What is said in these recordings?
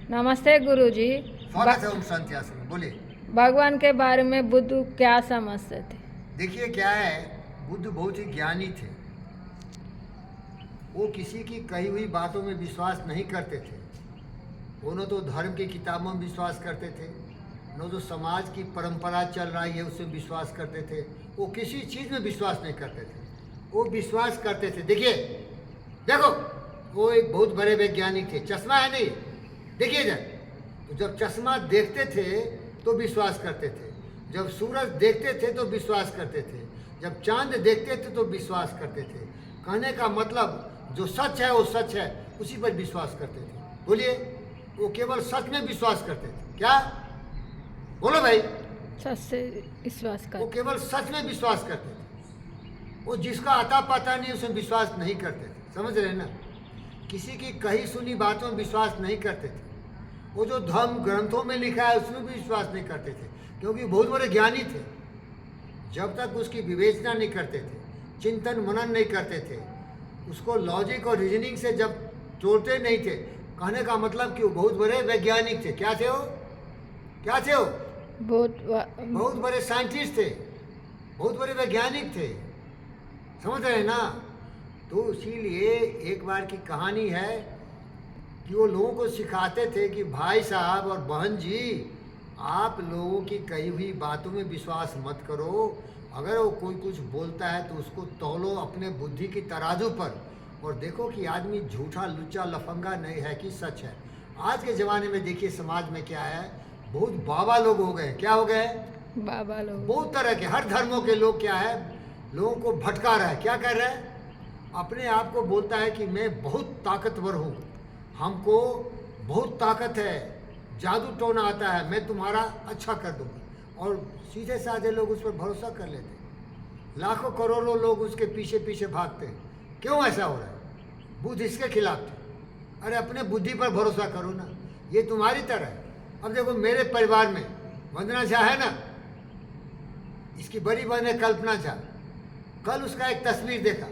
नमस्ते गुरुजी। स्वागत है ओम शांति आश्रम। बोलिए। भगवान के बारे में बुद्ध क्या समझते थे? देखिए क्या है, बुद्ध बहुत ही ज्ञानी थे। वो किसी की कही हुई बातों में विश्वास नहीं करते थे। वो न तो धर्म की किताबों में विश्वास करते थे, न तो समाज की परंपरा चल रही है उसमें विश्वास करते थे। वो किसी चीज़ में विश्वास नहीं करते थे। वो विश्वास करते थे, देखिए देखो, वो एक बहुत बड़े वैज्ञानिक थे। चश्मा है नहीं, देखिए जरा। तो जब चश्मा देखते थे तो विश्वास करते थे, जब सूरज देखते थे तो विश्वास करते थे, जब चांद देखते थे तो विश्वास करते थे। कहने का मतलब जो सच है वो सच है, उसी पर विश्वास करते थे। बोलिए, वो केवल सच में विश्वास करते थे। क्या बोलो भाई? सच से विश्वास वो कर। केवल सच में विश्वास करते थे। वो जिसका आता पता नहीं उसमें विश्वास नहीं करते थे। समझ रहे ना? किसी की कही सुनी बातों में विश्वास नहीं करते थे। वो जो धर्म ग्रंथों में लिखा है उसमें भी विश्वास नहीं करते थे, क्योंकि बहुत बड़े ज्ञानी थे। जब तक उसकी विवेचना नहीं करते थे, चिंतन मनन नहीं करते थे, उसको लॉजिक और रीजनिंग से जब जोड़ते नहीं थे, कहने का मतलब कि वो बहुत बड़े वैज्ञानिक थे। क्या थे वो? क्या थे वो? बहुत बड़े साइंटिस्ट थे, बहुत बड़े वैज्ञानिक थे। समझ रहे हैं ना? तो इसीलिए एक बार की कहानी है कि वो लोगों को सिखाते थे कि भाई साहब और बहन जी, आप लोगों की कही हुई बातों में विश्वास मत करो। अगर वो कोई कुछ बोलता है तो उसको तौलो अपने बुद्धि की तराजू पर, और देखो कि आदमी झूठा लुच्चा लफंगा नहीं है कि सच है। आज के ज़माने में देखिए समाज में क्या है, बहुत बाबा लोग हो गए। क्या हो गए? बाबा लोग। बहुत तरह के, हर धर्मों के लोग क्या है, लोगों को भटका रहा है। क्या कर रहा है? अपने आप को बोलता है कि मैं बहुत ताकतवर हूँ, हमको बहुत ताकत है, जादू टोना आता है, मैं तुम्हारा अच्छा कर दूँगा। और सीधे साधे लोग उस पर भरोसा कर लेते हैं। लाखों करोड़ों लोग उसके पीछे पीछे भागते हैं। क्यों ऐसा हो रहा है? बुद्ध इसके खिलाफ थे। अरे अपने बुद्धि पर भरोसा करो ना, ये तुम्हारी तरह है। अब देखो मेरे परिवार में वंदना झा है ना, इसकी बड़ी बहन है कल्पना झा। कल उसका एक तस्वीर देखा,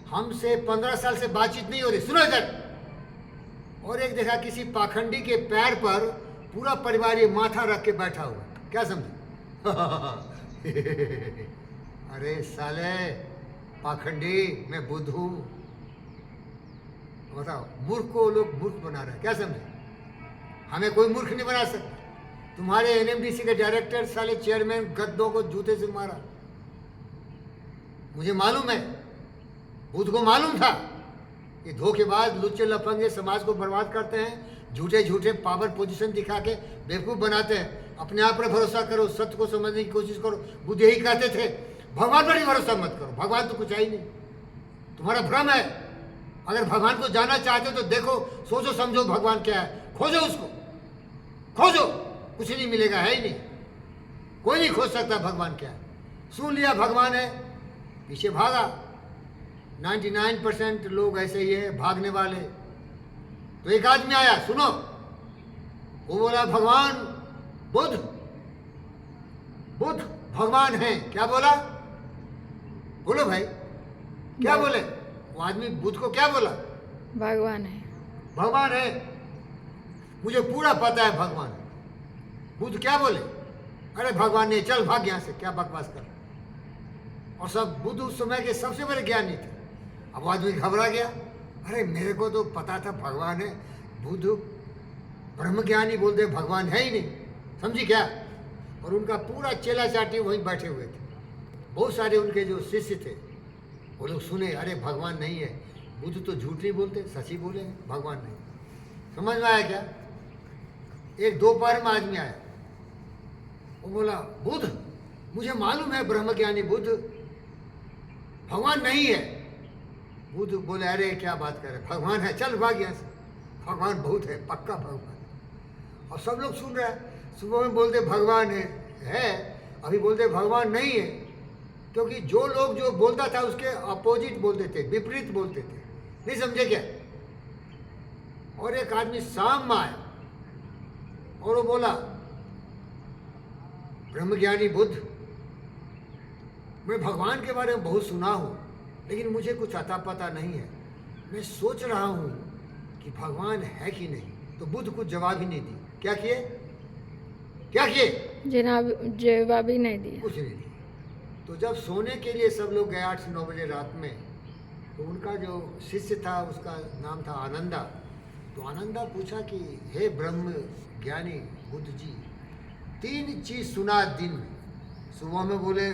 हमसे 15 साल से बातचीत नहीं हो रही। सुनो इधर। और एक देखा किसी पाखंडी के पैर पर पूरा परिवार ये माथा रख के बैठा हुआ। क्या समझे? अरे साले पाखंडी, मैं बुद्ध हूँ। बताओ, मूर्ख को लोग मूर्ख बना रहे हैं। क्या समझे? हमें कोई मूर्ख नहीं बना सकता। तुम्हारे एनएमडीसी के डायरेक्टर साले चेयरमैन गद्दों को जूते से मारा, मुझे मालूम है। बुद्ध को मालूम था ये धोखेबाज लुच्चे लफंगे समाज को बर्बाद करते हैं, झूठे झूठे पावर पोजीशन दिखा के बेवकूफ़ बनाते हैं। अपने आप पर भरोसा करो, सत्य को समझने की कोशिश करो। बुद्ध यही कहते थे, भगवान पर ही भरोसा मत करो, भगवान तो कुछ है ही नहीं, तुम्हारा भ्रम है। अगर भगवान को जानना चाहते हो तो देखो, सोचो समझो भगवान क्या है, खोजो उसको, खोजो। कुछ नहीं मिलेगा, है ही नहीं। कोई नहीं खोज सकता भगवान क्या है। सुन लिया भगवान है, पीछे भागा। 99% लोग ऐसे ही है, भागने वाले। तो एक आदमी आया, सुनो, वो बोला भगवान बुद्ध, बुद्ध भगवान है। क्या बोला? बोलो भाई, क्या बोले? वो आदमी बुद्ध को क्या बोला? भगवान है। भगवान है, मुझे पूरा पता है भगवान है। बुद्ध क्या बोले? अरे भगवान नहीं, चल भाग यहाँ से, क्या बकवास कर। और सब बुद्ध उस समय के सबसे बड़े ज्ञानी थे। अब वो आदमी घबरा गया, अरे मेरे को तो पता था भगवान है, बुद्ध ब्रह्मज्ञानी बोलते भगवान है ही नहीं। समझी क्या? और उनका पूरा चेला चाटी वहीं बैठे हुए थे। बहुत सारे उनके जो शिष्य थे वो लोग सुने, अरे भगवान नहीं है, बुद्ध तो झूठ नहीं बोलते, सच ही बोले हैं, भगवान नहीं। समझ में आया क्या? एक दोपहर में आदमी आया, वो बोला बुद्ध, मुझे मालूम है ब्रह्मज्ञानी बुद्ध भगवान नहीं है। बुद्ध बोले अरे क्या बात कर रहे, भगवान है, चल भाग यहाँ से, भगवान बहुत है, पक्का भगवान। और सब लोग सुन रहे हैं। सुबह में बोलते भगवान है, अभी बोलते भगवान नहीं है, क्योंकि जो लोग जो बोलता था उसके अपोजिट बोलते थे, विपरीत बोलते थे। नहीं समझे क्या? और एक आदमी शाम में आया और वो बोला ब्रह्मज्ञानी बुद्ध, मैं भगवान के बारे में बहुत सुना हूँ, लेकिन मुझे कुछ अता पता नहीं है। मैं सोच रहा हूँ कि भगवान है कि नहीं। तो बुद्ध कुछ जवाब ही नहीं दी। क्या किए? क्या किए? जवाब ही नहीं दिया। कुछ नहीं दिया। तो जब सोने के लिए सब लोग गए 8 से 9 बजे रात में, तो उनका जो शिष्य था उसका नाम था आनंदा। तो आनंदा पूछा कि हे ब्रह्म ज्ञानी बुद्ध जी, 3 चीज सुना दिन में। सुबह में बोले,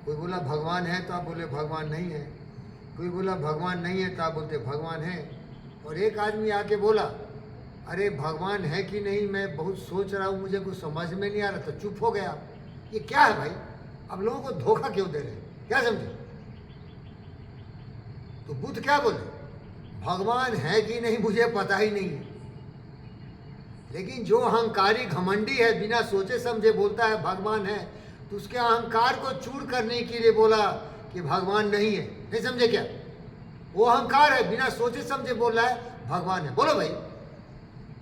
कोई बोला भगवान है तो आप बोले भगवान नहीं है, कोई बोला भगवान नहीं है तो आप बोलते भगवान है, और एक आदमी आके बोला अरे भगवान है कि नहीं मैं बहुत सोच रहा हूँ, मुझे कुछ समझ में नहीं आ रहा, तो चुप हो गया। ये क्या है भाई? अब लोगों को धोखा क्यों दे रहे हैं? क्या समझे? तो बुद्ध क्या बोले? भगवान है कि नहीं मुझे पता ही नहीं है, लेकिन जो अहंकारी घमंडी है बिना सोचे समझे बोलता है भगवान है, तो उसके अहंकार को चूर करने के लिए बोला कि भगवान नहीं है। नहीं समझे क्या? वो अहंकार है, बिना सोचे समझे बोल रहा है भगवान है। बोलो भाई,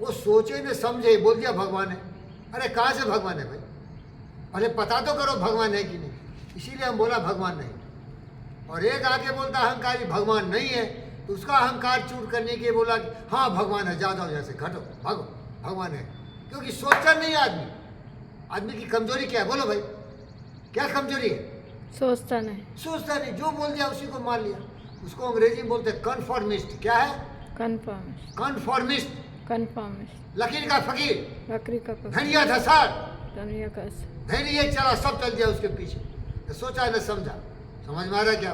वो सोचे न समझे बोल दिया भगवान है। अरे कहाँ से भगवान है भाई? पहले पता तो करो भगवान है कि नहीं, इसीलिए हम बोला भगवान नहीं। और एक आके बोलता अहंकारी भगवान नहीं है, तो उसका अहंकार चूर करने के लिए बोला कि हाँ भगवान है, जा जाओ जैसे घटो भागो, भगवान है। क्योंकि सोचता नहीं आदमी। आदमी की कमजोरी क्या है? बोलो भाई, क्या कमजोरी है? सोचता नहीं। सोचता नहीं, जो बोल दिया उसी को मान लिया। उसको अंग्रेजी में बोलते हैं कन्फॉर्मिस्ट। क्या है? कन्फर्मिस्ट। कन्फॉर्मिस्ट। कन्फर्मिस्ट। लकीर का फकीर, बकरी का पकड़। धनिया धसार, दुनिया का असर। धैर्य ये चला, सब चल दिया उसके पीछे। न सोचा न समझा। समझ में आ रहा क्या?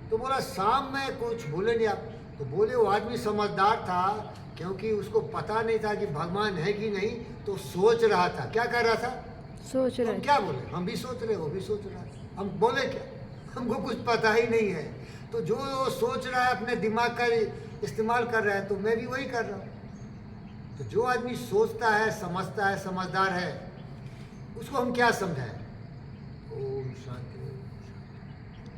तो बोला शाम में कुछ बोले नहीं आप। तो बोले वो आदमी समझदार था, क्योंकि उसको पता नहीं था कि भगवान है कि नहीं, तो सोच रहा था। क्या कर रहा था? सोच हम रहे। क्या बोले? हम भी सोच रहे, वो भी सोच रहा है। हम बोले क्या? हमको कुछ पता ही नहीं है। तो जो वो सोच रहा है अपने दिमाग का इस्तेमाल कर रहा है, तो मैं भी वही कर रहा हूँ। तो जो आदमी सोचता है, समझता है, समझदार है, उसको हम क्या समझाएं? ओम शांति।